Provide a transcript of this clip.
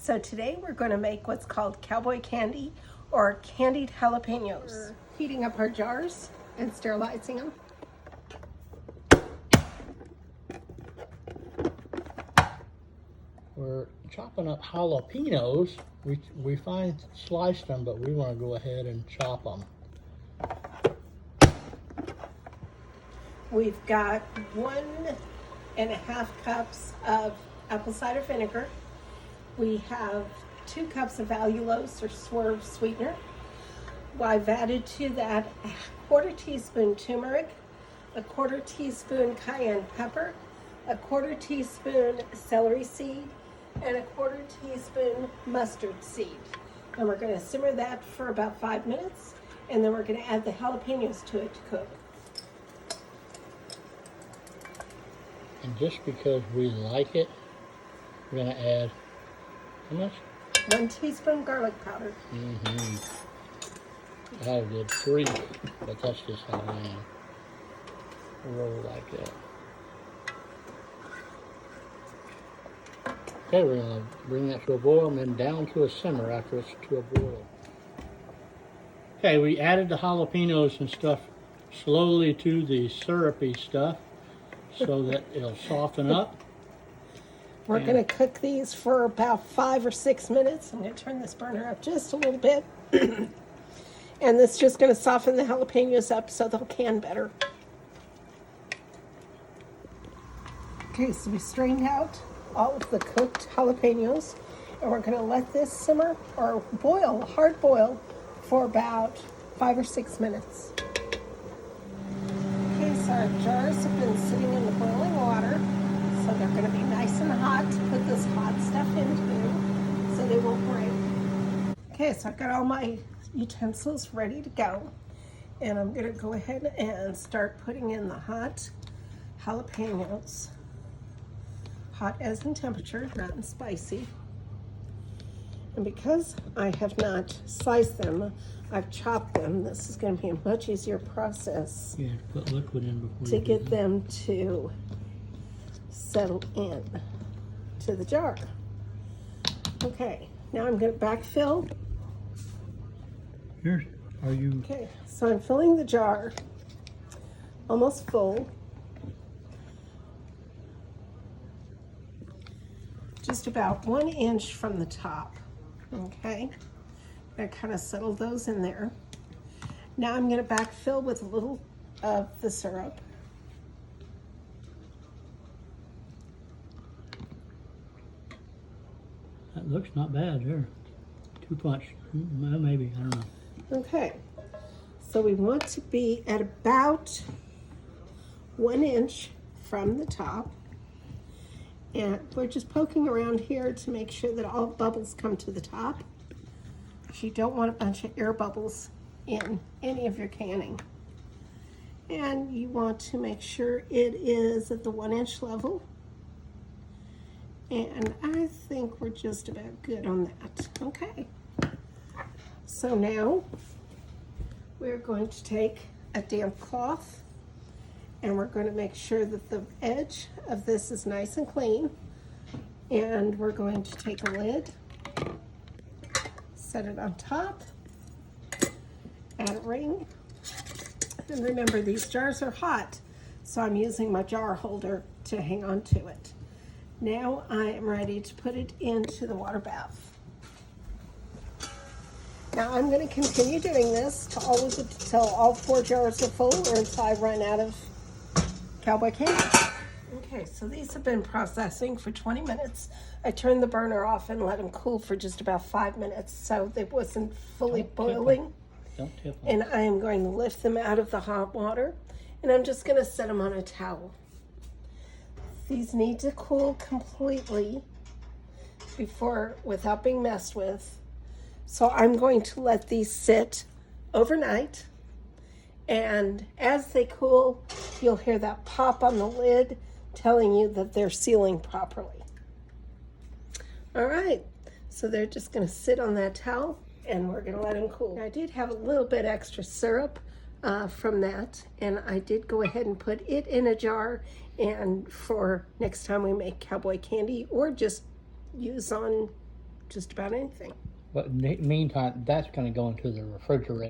So today we're going to make what's called Cowboy candy or candied jalapeños. We're heating up our jars and sterilizing them. We're chopping up jalapeños. We fine sliced them, but we want to go ahead and chop them. We've got 1.5 cups of apple cider vinegar. We have 2 cups of allulose or swerve sweetener. I've added to that a 1/4 teaspoon turmeric, a 1/4 teaspoon cayenne pepper, a 1/4 teaspoon celery seed, and a 1/4 teaspoon mustard seed. And we're going to simmer that for about 5 minutes, and then we're going to add the jalapeños to it to cook. And just because we like it, we're going to add how much? 1 teaspoon garlic powder. I did 3, but that's just how I am. Roll like that. Okay, we're going to bring that to a boil and then down to a simmer after it's to a boil. Okay, we added the jalapenos and stuff slowly to the syrupy stuff so that it'll soften up. We're going to cook these for about 5 or 6 minutes. I'm going to turn this burner up just a little bit. And this is just going to soften the jalapenos up so they'll can better. Okay, so we strained out all of the cooked jalapenos, and we're going to let this simmer or boil, hard boil, for about 5 or 6 minutes. Okay, so our jars have been sitting in the boiling water, so they're going to be nice and hot to put this hot stuff into so they won't break. Okay, so I've got all my utensils ready to go, and I'm going to go ahead and start putting in the hot jalapenos. Hot as in temperature, not in spicy. And because I have not sliced them, I've chopped them. This is going to be a much easier process. Yeah, put liquid in before to you get them to settle in to the jar. Okay, now I'm going to backfill. Are you? Okay, so I'm filling the jar almost full. Just about 1 inch from the top. Okay, I kind of settle those in there. Now I'm going to backfill with a little of the syrup. That looks not bad there. 2 punch, maybe, I don't know. Okay, so we want to be at about 1 inch from the top. And we're just poking around here to make sure that all bubbles come to the top. You don't want a bunch of air bubbles in any of your canning. And you want to make sure it is at the 1 inch level. And I think we're just about good on that. Okay. So now we're going to take a damp cloth, and we're going to make sure that the edge of this is nice and clean. And we're going to take a lid, set it on top, add a ring. And remember, these jars are hot, so I'm using my jar holder to hang on to it. Now I am ready to put it into the water bath. Now I'm going to continue doing this till all 4 jars are full or until I run out of Cowboy candy. Okay, so these have been processing for 20 minutes. I turned the burner off and let them cool for just about 5 minutes so they wasn't fully boiling. Don't tip them. And I am going to lift them out of the hot water, and I'm just going to set them on a towel. These need to cool completely without being messed with. So I'm going to let these sit overnight, and as they cool, you'll hear that pop on the lid telling you that they're sealing properly. All right, so they're just going to sit on that towel, and we're going to let them cool. I did have a little bit extra syrup from that, and I did go ahead and put it in a jar, and for next time we make Cowboy candy or just use on just about anything. But in the meantime, that's going to go into the refrigerator.